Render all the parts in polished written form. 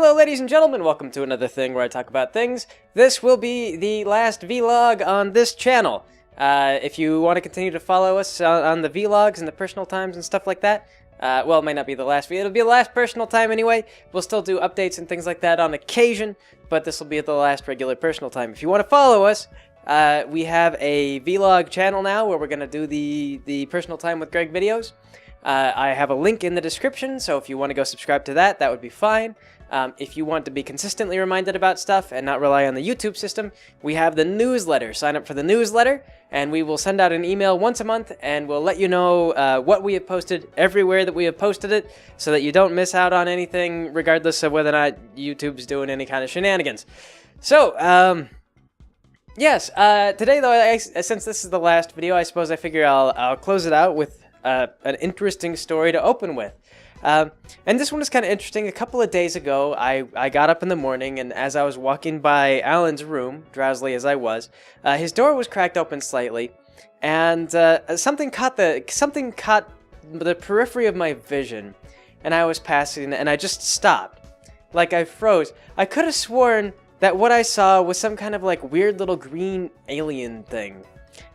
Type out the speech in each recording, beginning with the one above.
Hello ladies and gentlemen, welcome to another thing where I talk about things. This will be the last vlog on this channel. If you want to continue to follow us on the vlogs and the personal times and stuff like that, well, it might not be the last video, it'll be the last personal time anyway. We'll still do updates and things like that on occasion, but this will be the last regular personal time. If you want to follow us, we have a vlog channel now where we're going to do the personal time with Greg videos. I have a link in the description, so if you want to go subscribe to that, that would be fine. If you want to be consistently reminded about stuff and not rely on the YouTube system, we have the newsletter. Sign up for the newsletter, and we will send out an email once a month, and we'll let you know what we have posted everywhere that we have posted it, so that you don't miss out on anything, regardless of whether or not YouTube's doing any kind of shenanigans. So, yes, today though, since this is the last video, I suppose I figure I'll close it out with an interesting story to open with. And this one is kind of interesting. A couple of days ago, I got up in the morning, and as I was walking by Alan's room, drowsily as I was, his door was cracked open slightly, and something caught the periphery of my vision, and I was passing, and I just stopped. Like, I froze. I could have sworn that what I saw was some kind of, like, weird little green alien thing,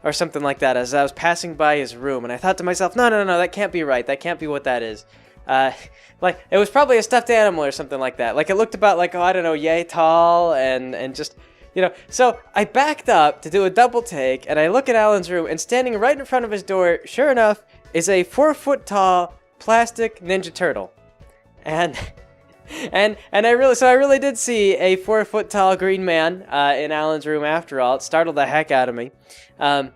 or something like that, as I was passing by his room, and I thought to myself, no, that can't be right. That can't be what that is. Like, it was probably a stuffed animal or something like that. Like, it looked about like, oh, I don't know, yay tall, and just, you know. So I backed up to do a double take, and I look at Alan's room, and standing right in front of his door, sure enough, is a 4-foot tall plastic Ninja Turtle. And I really did see a 4-foot tall green man in Alan's room after all. It startled the heck out of me. I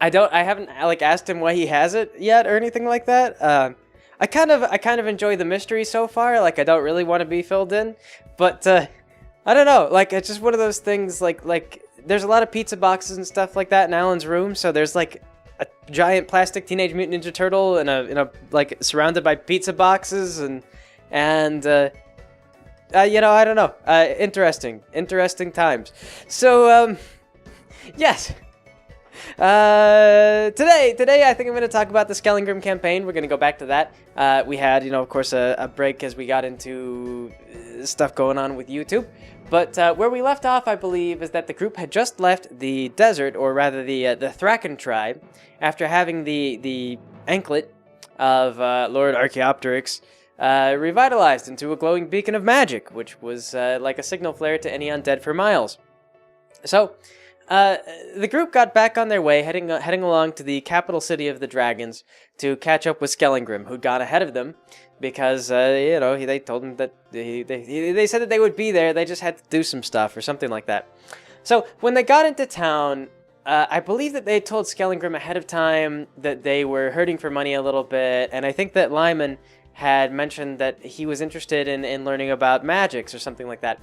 haven't like asked him why he has it yet or anything like that. I kind of enjoy the mystery so far. Like, I don't really want to be filled in, but I don't know. Like, it's just one of those things. Like there's a lot of pizza boxes and stuff like that in Alan's room. So there's like a giant plastic Teenage Mutant Ninja Turtle in a like surrounded by pizza boxes and you know, I don't know. Interesting times. So yes. Today I think I'm going to talk about the Skellingrim campaign. We're going to go back to that. We had, you know, of course, a break as we got into stuff going on with YouTube. But where we left off, I believe, is that the group had just left the desert, or rather the Thraken tribe, after having the anklet of Lord Archaeopteryx revitalized into a glowing beacon of magic, which was like a signal flare to any undead for miles. So the group got back on their way, heading along to the capital city of the dragons to catch up with Skellingrim, who'd gone ahead of them, because you know, they told them that they said that they would be there. They just had to do some stuff or something like that. So when they got into town, I believe that they told Skellingrim ahead of time that they were hurting for money a little bit, and I think that Lyman had mentioned that he was interested in learning about magics or something like that.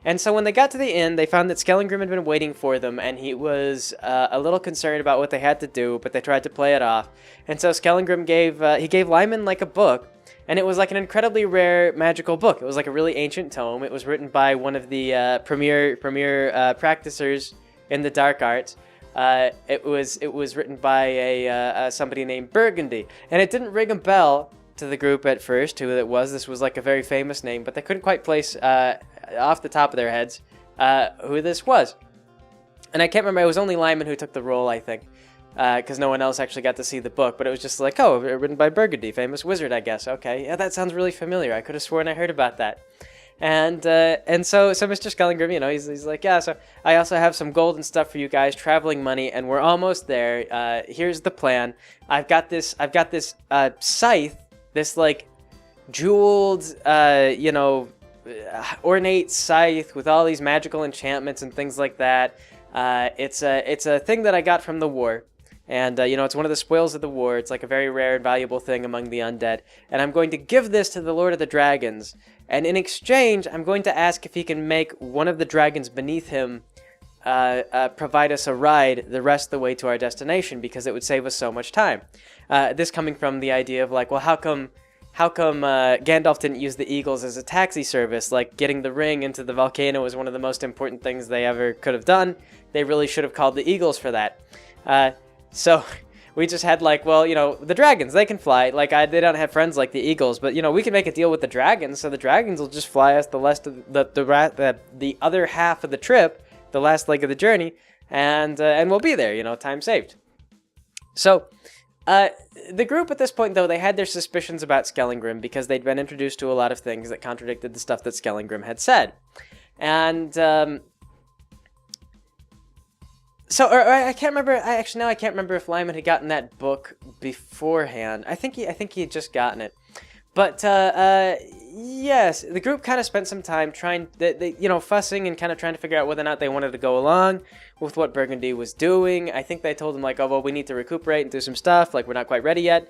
And so when they got to the inn, they found that Skellingrim had been waiting for them, and he was a little concerned about what they had to do, but they tried to play it off. And so Skellingrim gave Lyman like a book, and it was like an incredibly rare magical book. It was like a really ancient tome. It was written by one of the premier practicers in the dark arts. It was written by somebody named Burgundy, and it didn't ring a bell to the group at first who it was. This was like a very famous name, but they couldn't quite place off the top of their heads who this was. And I can't remember, it was only Lyman who took the role, I think, because no one else actually got to see the book, but it was just like, oh, written by Burgundy, famous wizard, I guess. Okay, yeah, that sounds really familiar. I could have sworn I heard about that. And so Mr. Skellingrim, you know, he's like, yeah, so I also have some gold and stuff for you guys, traveling money, and we're almost there. Here's the plan. I've got this scythe, this like jeweled, you know, ornate scythe with all these magical enchantments and things like that. It's a thing that I got from the war, and you know, it's one of the spoils of the war. It's like a very rare and valuable thing among the undead, and I'm going to give this to the Lord of the Dragons, and in exchange I'm going to ask if he can make one of the dragons beneath him provide us a ride the rest of the way to our destination, because it would save us so much time. This coming from the idea of like, well, how come Gandalf didn't use the eagles as a taxi service? Like, getting the ring into the volcano was one of the most important things they ever could have done. They really should have called the eagles for that. So we just had like, well, the dragons, they can fly. Like they don't have friends like the eagles, but we can make a deal with the dragons, so the dragons will just fly us the rest of the other half of the trip, the last leg of the journey, and we'll be there. Time saved. So. The group at this point, though, they had their suspicions about Skellingrim because they'd been introduced to a lot of things that contradicted the stuff that Skellingrim had said. And, I can't remember, I can't remember if Lyman had gotten that book beforehand. I think he had just gotten it. But, yes, the group kind of spent some time fussing and kind of trying to figure out whether or not they wanted to go along with what Burgundy was doing. I think they told him, like, oh, well, we need to recuperate and do some stuff, like, we're not quite ready yet.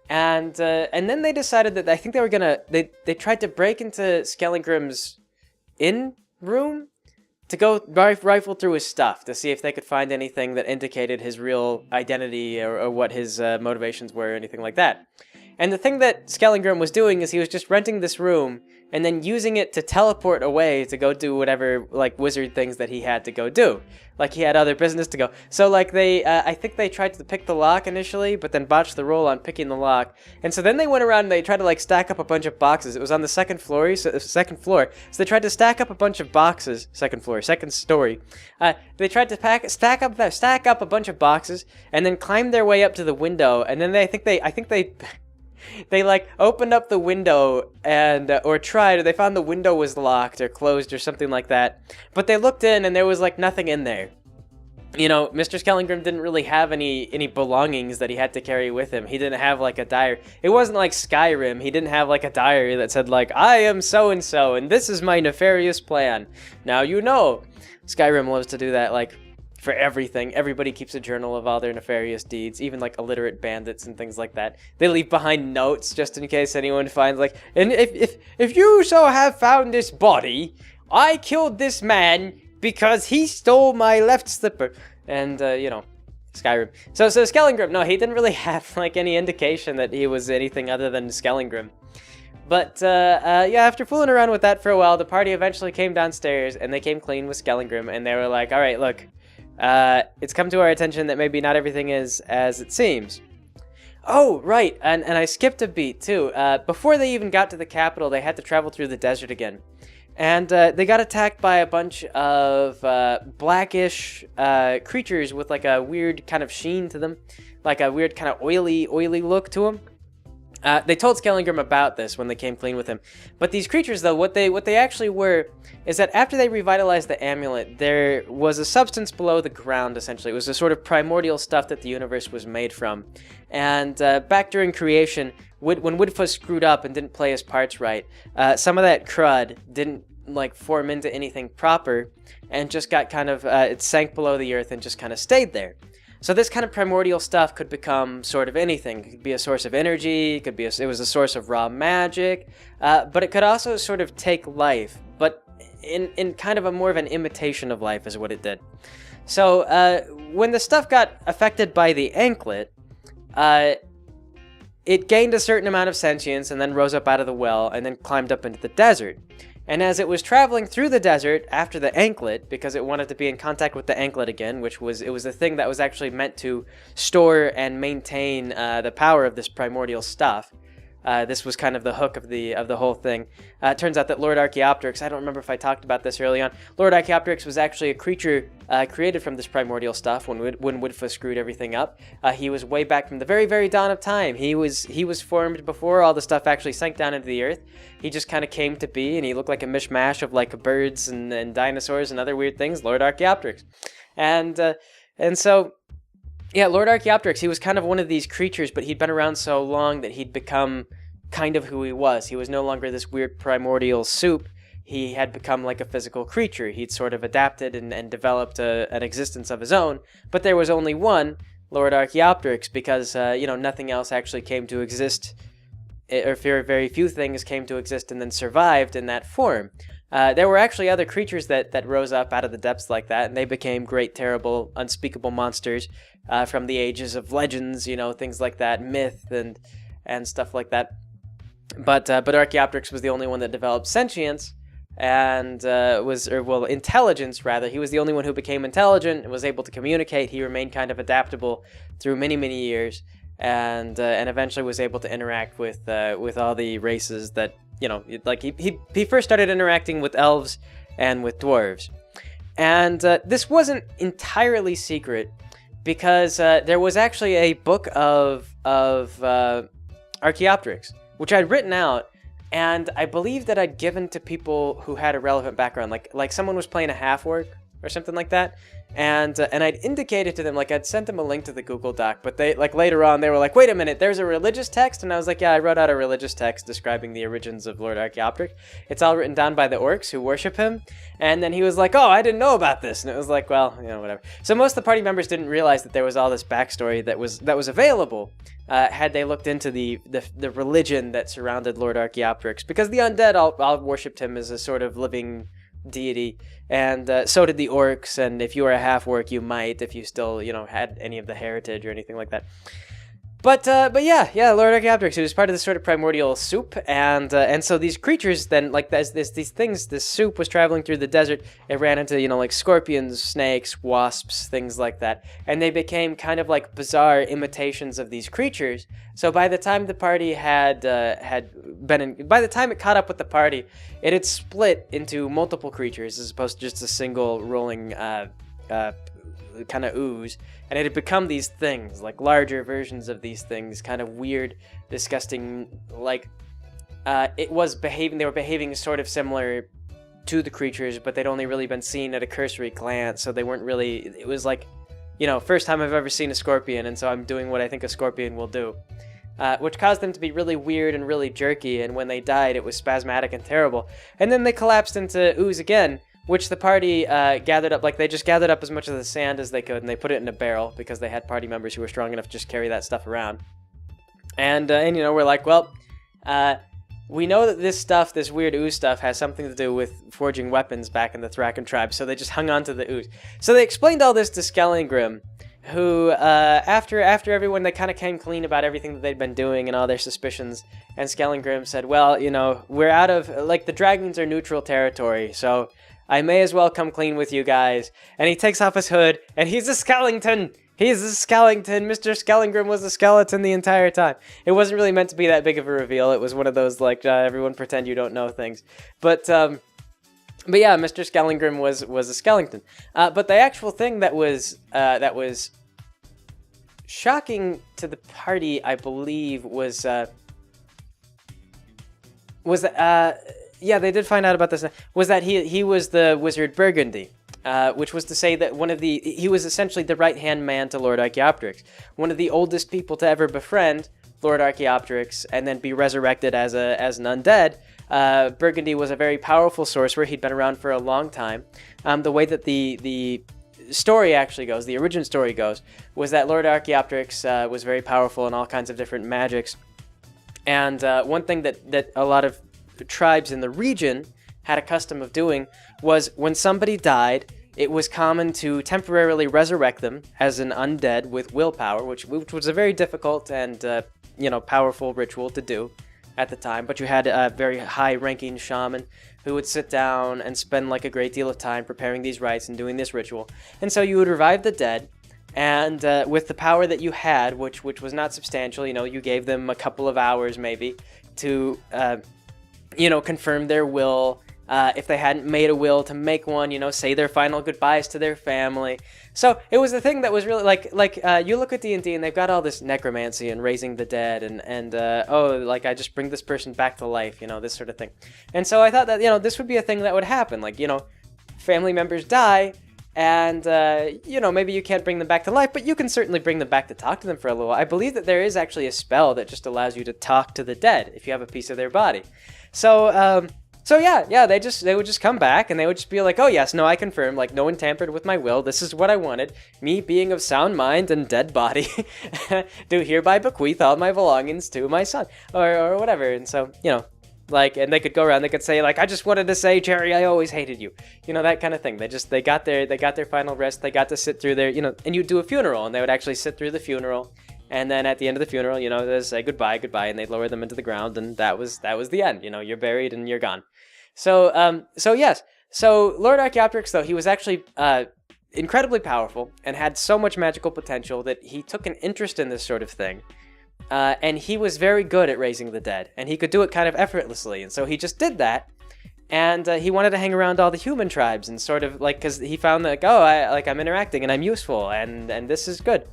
And then they decided that I think they were gonna, they tried to break into Skellingrim's inn room to go rifle through his stuff to see if they could find anything that indicated his real identity or what his motivations were or anything like that. And the thing that Skellingrim was doing is he was just renting this room and then using it to teleport away to go do whatever, like, wizard things that he had to go do. Like, he had other business to go. So, like, I think they tried to pick the lock initially, but then botched the roll on picking the lock. And so then they went around and they tried to, like, stack up a bunch of boxes. It was on the second floor. So they tried to stack up a bunch of boxes. Second story. They tried to stack up a bunch of boxes and then climb their way up to the window. And then I think they like opened up the window and or they found the window was locked or closed or something like that. But they looked in and there was like nothing in there. Mr. Skellingrim didn't really have any belongings that he had to carry with him. He didn't have like a diary. It wasn't like Skyrim. He didn't have like a diary that said like, I am so and so and this is my nefarious plan. Now Skyrim loves to do that, like, for everything. Everybody keeps a journal of all their nefarious deeds, even like illiterate bandits and things like that. They leave behind notes just in case anyone finds like, and if you so have found this body, I killed this man because he stole my left slipper. And Skyrim. So Skellingrim, no, he didn't really have like any indication that he was anything other than Skellingrim. But, after fooling around with that for a while, the party eventually came downstairs and they came clean with Skellingrim and they were like, all right, look, it's come to our attention that maybe not everything is as it seems. Oh, right, and I skipped a beat, too. Before they even got to the capital, they had to travel through the desert again. And they got attacked by a bunch of blackish creatures with, like, a weird kind of sheen to them. Like a weird kind of oily look to them. They told Skellingrim about this when they came clean with him. But these creatures, though, what they actually were is that after they revitalized the amulet, there was a substance below the ground, essentially. It was a sort of primordial stuff that the universe was made from. And back during creation, when Woodfuss screwed up and didn't play his parts right, some of that crud didn't, like, form into anything proper and just got kind of, it sank below the earth and just kind of stayed there. So this kind of primordial stuff could become sort of anything. It could be a source of energy, it was a source of raw magic, but it could also sort of take life, but in kind of a more of an imitation of life is what it did. So when the stuff got affected by the anklet, it gained a certain amount of sentience and then rose up out of the well and then climbed up into the desert. And as it was traveling through the desert after the anklet, because it wanted to be in contact with the anklet again, it was a thing that was actually meant to store and maintain the power of this primordial stuff. This was kind of the hook of the whole thing. It turns out that Lord Archaeopteryx, I don't remember if I talked about this early on, Lord Archaeopteryx was actually a creature created from this primordial stuff when Woodfuss screwed everything up. He was way back from the very, very dawn of time. He was formed before all the stuff actually sank down into the earth. He just kind of came to be, and he looked like a mishmash of like birds and dinosaurs and other weird things, Lord Archaeopteryx. And so... yeah, Lord Archaeopteryx, he was kind of one of these creatures, but he'd been around so long that he'd become kind of who he was. He was no longer this weird primordial soup. He had become like a physical creature. He'd sort of adapted and developed an existence of his own, but there was only one, Lord Archaeopteryx, because, nothing else actually came to exist, or very few things came to exist and then survived in that form. There were actually other creatures that rose up out of the depths like that, and they became great, terrible, unspeakable monsters from the ages of legends, things like that, myth and stuff like that. But Archaeopteryx was the only one that developed sentience, and intelligence rather. He was the only one who became intelligent and was able to communicate. He remained kind of adaptable through many, many years, and eventually was able to interact with all the races that, like he first started interacting with elves and with dwarves. And this wasn't entirely secret, because there was actually a book of Archaeopteryx, which I'd written out, and I believe that I'd given to people who had a relevant background, like someone was playing a half-orc or something like that, and I'd indicated to them, like I'd sent them a link to the Google Doc, but they, like later on, they were like, wait a minute, there's a religious text? And I was like, yeah, I wrote out a religious text describing the origins of Lord Archaeopteryx. It's all written down by the orcs who worship him. And then he was like, oh, I didn't know about this. And it was like, well, whatever. So most of the party members didn't realize that there was all this backstory that was available had they looked into the religion that surrounded Lord Archaeopteryx, because the undead all worshipped him as a sort of living deity, and so did the orcs, and if you were a half-orc, you might, if you still, had any of the heritage or anything like that. But yeah, Lord Archaeopteryx, he was part of this sort of primordial soup, and so these creatures then, like, these things, this soup was traveling through the desert, it ran into, like scorpions, snakes, wasps, things like that, and they became kind of like bizarre imitations of these creatures. So by the time the party by the time it caught up with the party, it had split into multiple creatures as opposed to just a single rolling kind of ooze, and it had become these things, like larger versions of these things, kind of weird, disgusting, like they were behaving sort of similar to the creatures, but they'd only really been seen at a cursory glance, so they weren't really, it was like, first time I've ever seen a scorpion, and so I'm doing what I think a scorpion will do. Which caused them to be really weird and really jerky, and when they died, it was spasmodic and terrible. And then they collapsed into ooze again, which the party gathered up. Like, they just gathered up as much of the sand as they could, and they put it in a barrel, because they had party members who were strong enough to just carry that stuff around. And we're like, well, we know that this weird ooze stuff has something to do with forging weapons back in the Thraken tribe, so they just hung on to the ooze. So they explained all this to Skellingrim, who, after everyone, they kind of came clean about everything that they'd been doing and all their suspicions, and Skellingrim said, well, we're out of, like, the dragons are neutral territory, so I may as well come clean with you guys. And he takes off his hood, and he's a Skellington! He's a Skellington! Mr. Skellingrim was a skeleton the entire time. It wasn't really meant to be that big of a reveal. It was one of those, like, everyone pretend you don't know things. But yeah, Mr. Skellingrim was a skeleton. But the actual thing that was shocking to the party, I believe, was yeah, they did find out about this, was that he was the wizard Burgundy, which was to say that he was essentially the right-hand man to Lord Archaeopteryx, one of the oldest people to ever befriend Lord Archaeopteryx and then be resurrected as an undead. Burgundy was a very powerful sorcerer. He'd been around for a long time. The way that the story actually goes, the origin story goes, was that Lord Archaeopteryx was very powerful in all kinds of different magics. And one thing that a lot of tribes in the region had a custom of doing was when somebody died, it was common to temporarily resurrect them as an undead with willpower, which was a very difficult and powerful ritual to do at the time. But you had a very high-ranking shaman who would sit down and spend like a great deal of time preparing these rites and doing this ritual. And so you would revive the dead, and with the power that you had, which was not substantial, you gave them a couple of hours maybe to confirm their will. If they hadn't made a will, to make one, say their final goodbyes to their family. So it was a thing that was really like you look at D&D and they've got all this necromancy and raising the dead and I just bring this person back to life, this sort of thing. And so I thought that, this would be a thing that would happen. Family members die and, maybe you can't bring them back to life, but you can certainly bring them back to talk to them for a little while. I believe that there is actually a spell that just allows you to talk to the dead if you have a piece of their body. So yeah, they would just come back and they would just be like, oh yes, no, I confirm, no one tampered with my will, this is what I wanted, me being of sound mind and dead body, do hereby bequeath all my belongings to my son, or whatever. And so, and they could go around, they could say, I just wanted to say, Jerry, I always hated you, that kind of thing. They got their final rest, they got to sit through their, and you'd do a funeral, and they would actually sit through the funeral. And then at the end of the funeral, they'd say goodbye, and they'd lower them into the ground, and that was the end. You're buried and you're gone. So yes. So Lord Archaeopteryx, though, he was actually incredibly powerful and had so much magical potential that he took an interest in this sort of thing. And he was very good at raising the dead, and he could do it kind of effortlessly. And so he just did that. And he wanted to hang around all the human tribes and sort of like, because he found that, I'm interacting and I'm useful and this is good.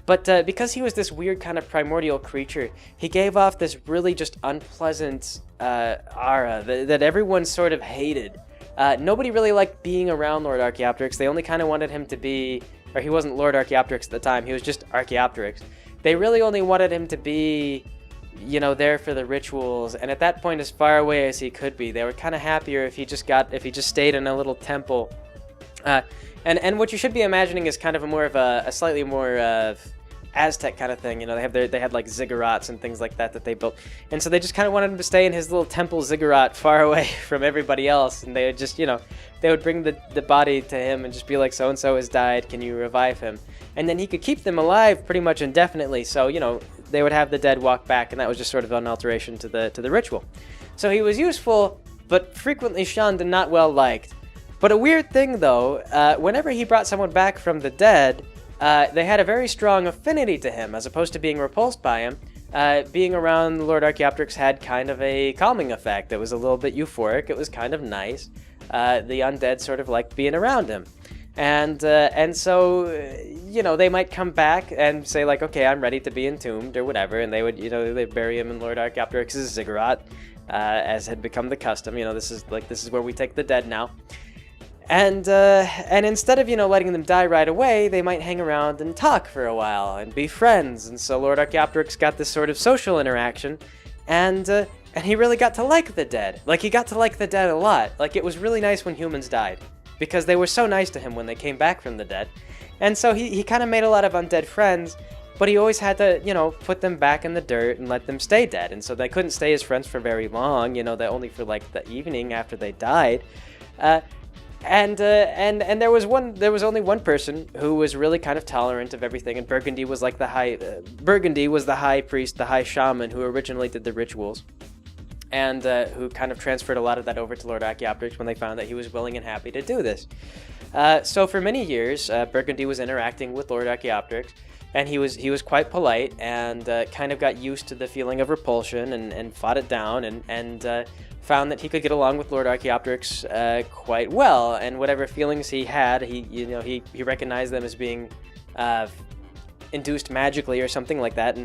But because he was this weird kind of primordial creature, he gave off this really just unpleasant aura that everyone sort of hated. Nobody really liked being around Lord Archaeopteryx. They only kind of wanted him to be, or he wasn't Lord Archaeopteryx at the time, he was just Archaeopteryx. They really only wanted him to be, there for the rituals, and at that point as far away as he could be. They were kind of happier if he just stayed in a little temple. And what you should be imagining is kind of a slightly more Aztec kind of thing. They had like ziggurats and things like that they built, and so they just kind of wanted him to stay in his little temple ziggurat far away from everybody else. And they would just, they would bring the body to him and just be like, so and so has died, can you revive him? And then he could keep them alive pretty much indefinitely. So they would have the dead walk back, and that was just sort of an alteration to the ritual. So he was useful, but frequently shunned and not well liked. But a weird thing, though, whenever he brought someone back from the dead, they had a very strong affinity to him, as opposed to being repulsed by him. Being around Lord Archaeopteryx had kind of a calming effect. It was a little bit euphoric. It was kind of nice. The undead sort of liked being around him. And so, they might come back and say, like, okay, I'm ready to be entombed or whatever, and they would, they'd bury him in Lord Archaeopteryx's ziggurat, as had become the custom. This is where we take the dead now. And instead of, letting them die right away, they might hang around and talk for a while and be friends. And so Lord Archaeopteryx got this sort of social interaction, and he really got to like the dead. Like, he got to like the dead a lot. Like, it was really nice when humans died, because they were so nice to him when they came back from the dead. And so he kind of made a lot of undead friends, but he always had to, put them back in the dirt and let them stay dead. And so they couldn't stay as friends for very long, they only for like the evening after they died. And there was only one person who was really kind of tolerant of everything, and Burgundy was like the high priest, the high shaman who originally did the rituals, and who kind of transferred a lot of that over to Lord Archaeopteryx when they found that he was willing and happy to do this. So for many years, Burgundy was interacting with Lord Archaeopteryx, and he was quite polite and kind of got used to the feeling of repulsion and fought it down and found that he could get along with Lord Archaeopteryx quite well, and whatever feelings he had, he recognized them as being induced magically or something like that,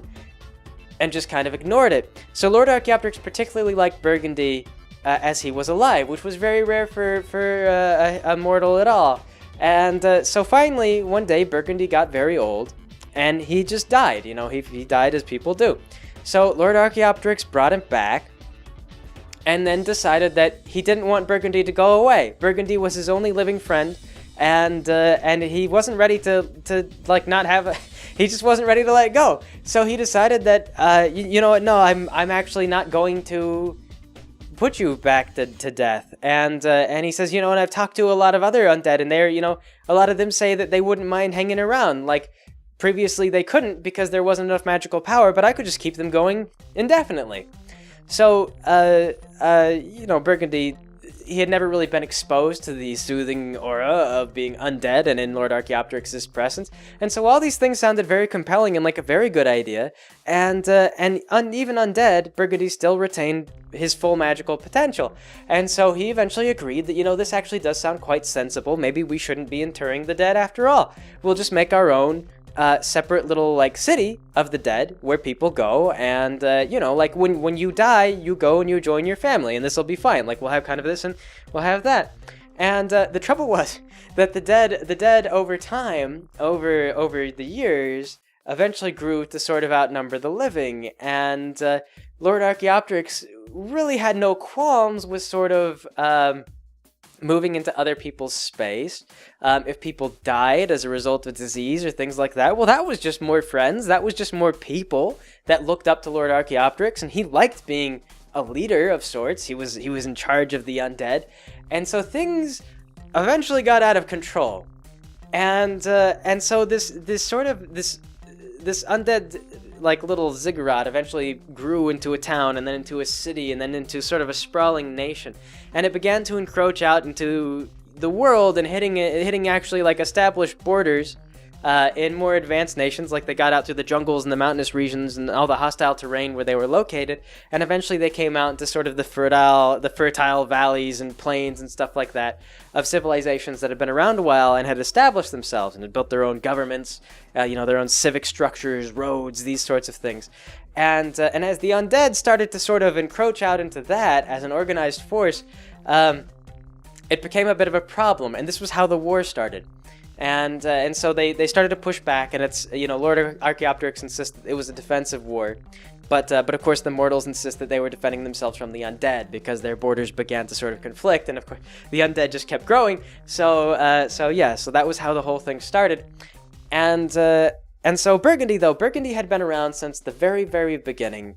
and just kind of ignored it. So Lord Archaeopteryx particularly liked Burgundy as he was alive, which was very rare for a mortal at all. And so finally, one day, Burgundy got very old, and he just died. He died as people do. So Lord Archaeopteryx brought him back, and then decided that he didn't want Burgundy to go away. Burgundy was his only living friend, and he wasn't ready to like not have he just wasn't ready to let it go. So he decided that you know what? No, I'm actually not going to put you back to death. And he says, and I've talked to a lot of other undead, and they're a lot of them say that they wouldn't mind hanging around. Like, previously they couldn't because there wasn't enough magical power, but I could just keep them going indefinitely. So, Burgundy, he had never really been exposed to the soothing aura of being undead and in Lord Archaeopteryx's presence. And so all these things sounded very compelling and like a very good idea. And even undead, Burgundy still retained his full magical potential. And so he eventually agreed that, this actually does sound quite sensible. Maybe we shouldn't be interring the dead after all. We'll just make our own separate little city of the dead where people go, and when you die, you go and you join your family, and this will be fine. Like, we'll have kind of this and we'll have that. And the trouble was that the dead over time, over the years, eventually grew to sort of outnumber the living, and Lord Archaeopteryx really had no qualms with sort of moving into other people's space. If people died as a result of disease or things like that, well, that was just more friends. That was just more people that looked up to Lord Archaeopteryx, and he liked being a leader of sorts. He was in charge of the undead, and so things eventually got out of control. And so this undead like little ziggurat eventually grew into a town, and then into a city, and then into sort of a sprawling nation, and it began to encroach out into the world and hitting actually like established borders in more advanced nations. Like they got out through the jungles and the mountainous regions and all the hostile terrain where they were located, and eventually they came out into sort of the fertile valleys and plains and stuff like that of civilizations that had been around a while and had established themselves and had built their own governments, their own civic structures, roads, these sorts of things. And as the undead started to sort of encroach out into that as an organized force, it became a bit of a problem, and this was how the war started. And so they started to push back, and it's, Lord Archaeopteryx insisted it was a defensive war, but of course the mortals insist that they were defending themselves from the undead because their borders began to sort of conflict, and of course the undead just kept growing. So that was how the whole thing started, and so Burgundy had been around since the very, very beginning,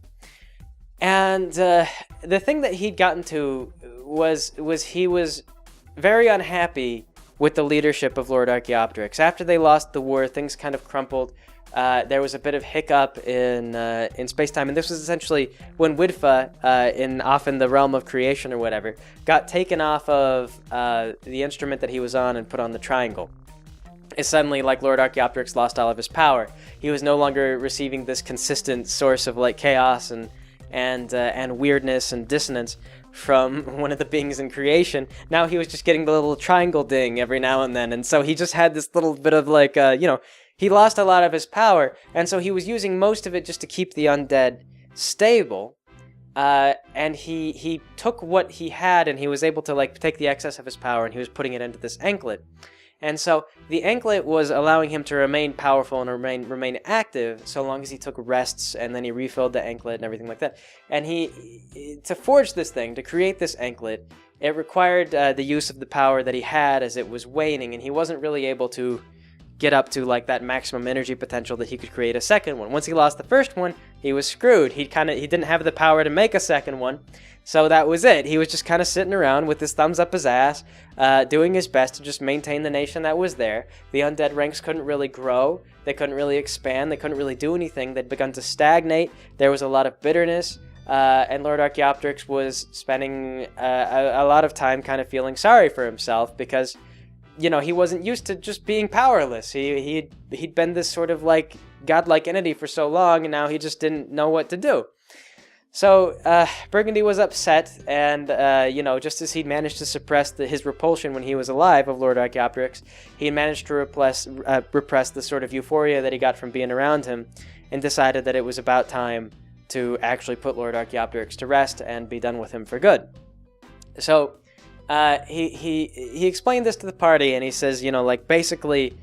and the thing that he'd gotten to was he was very unhappy with the leadership of Lord Archaeopteryx. After they lost the war, things kind of crumpled. There was a bit of hiccup in space-time, and this was essentially when Widfa, off in the realm of creation or whatever, got taken off of the instrument that he was on and put on the triangle. It's suddenly like Lord Archaeopteryx lost all of his power. He was no longer receiving this consistent source of like chaos and weirdness and dissonance from one of the beings in creation. Now he was just getting the little triangle ding every now and then, and so he just had this little bit of like, he lost a lot of his power, and so he was using most of it just to keep the undead stable, and he took what he had, and he was able to like take the excess of his power, and he was putting it into this anklet. And so the anklet was allowing him to remain powerful and remain active so long as he took rests, and then he refilled the anklet and everything like that. And to forge this thing, to create this anklet, it required the use of the power that he had as it was waning, and he wasn't really able to get up to like that maximum energy potential that he could create a second one. Once he lost the first one, he was screwed. He didn't have the power to make a second one. So that was it. He was just kind of sitting around with his thumbs up his ass, doing his best to just maintain the nation that was there. The undead ranks couldn't really grow. They couldn't really expand. They couldn't really do anything. They'd begun to stagnate. There was a lot of bitterness, and Lord Archaeopteryx was spending a lot of time kind of feeling sorry for himself because, he wasn't used to just being powerless. He'd been this sort of like godlike entity for so long, and now he just didn't know what to do. So Burgundy was upset, and just as he'd managed to suppress his repulsion when he was alive of Lord Archaeopteryx, he managed to repress the sort of euphoria that he got from being around him, and decided that it was about time to actually put Lord Archaeopteryx to rest and be done with him for good. So he explained this to the party, and he says, basically,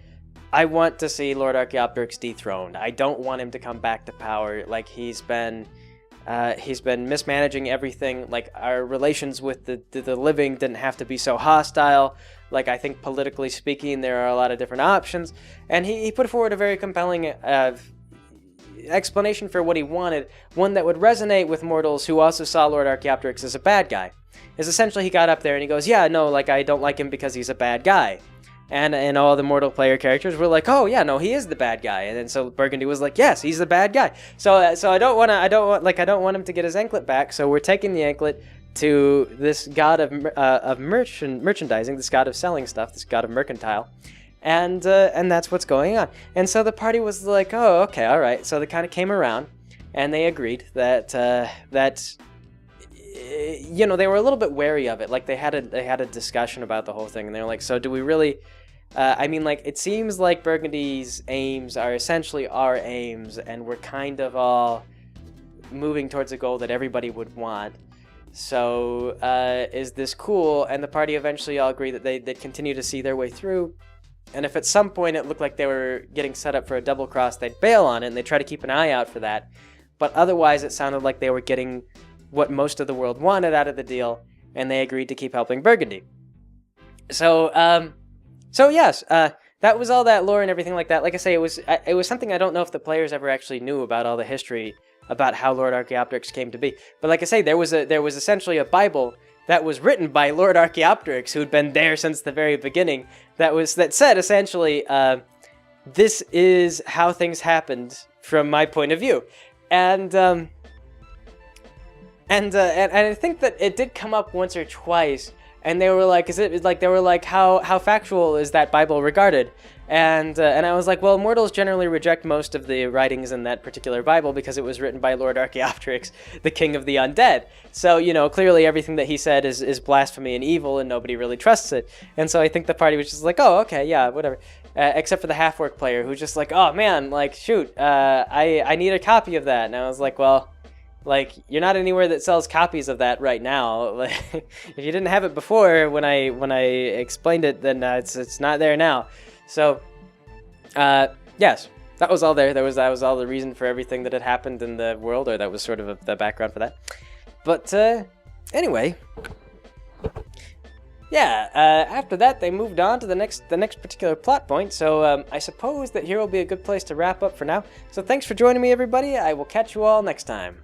I want to see Lord Archaeopteryx dethroned. I don't want him to come back to power. Like he's been mismanaging everything. Like our relations with the living didn't have to be so hostile. Like I think politically speaking, there are a lot of different options. And he put forward a very compelling explanation for what he wanted, one that would resonate with mortals who also saw Lord Archaeopteryx as a bad guy. Is essentially he got up there and he goes, yeah, no, like I don't like him because he's a bad guy. And all the mortal player characters were like, oh yeah, no, he is the bad guy. And then so Burgundy was like, yes, he's the bad guy. So I don't want him to get his anklet back. So we're taking the anklet to this god of merchandising, this god of selling stuff, this god of mercantile, and that's what's going on. And so the party was like, oh, okay, all right. So they kind of came around, and they agreed that they were a little bit wary of it. Like they had a discussion about the whole thing, and they were like, so do we really? It seems like Burgundy's aims are essentially our aims, and we're kind of all moving towards a goal that everybody would want. So, is this cool? And the party eventually all agreed that they'd continue to see their way through, and if at some point it looked like they were getting set up for a double cross, they'd bail on it, and they'd try to keep an eye out for that. But otherwise, it sounded like they were getting what most of the world wanted out of the deal, and they agreed to keep helping Burgundy. So yes, that was all that lore and everything like that. Like I say, it was something I don't know if the players ever actually knew about all the history about how Lord Archaeopteryx came to be. But like I say, there was essentially a Bible that was written by Lord Archaeopteryx, who'd been there since the very beginning, that said essentially, this is how things happened from my point of view. And I think that it did come up once or twice, and they were like, how factual is that Bible regarded? And I was like, well, mortals generally reject most of the writings in that particular Bible because it was written by Lord Archaeopteryx, the king of the undead. So, you know, clearly everything that he said is blasphemy and evil, and nobody really trusts it. And so I think the party was just like, oh, okay, yeah, whatever. Except for the half-orc player, who's just like, oh, man, like, shoot, I need a copy of that. And I was like, well, like, you're not anywhere that sells copies of that right now. Like, if you didn't have it before when I explained it, then it's not there now. So, yes, that was all there. That was all the reason for everything that had happened in the world, or that was sort of the background for that. But anyway, yeah. After that, they moved on to the next particular plot point. So I suppose that here will be a good place to wrap up for now. So thanks for joining me, everybody. I will catch you all next time.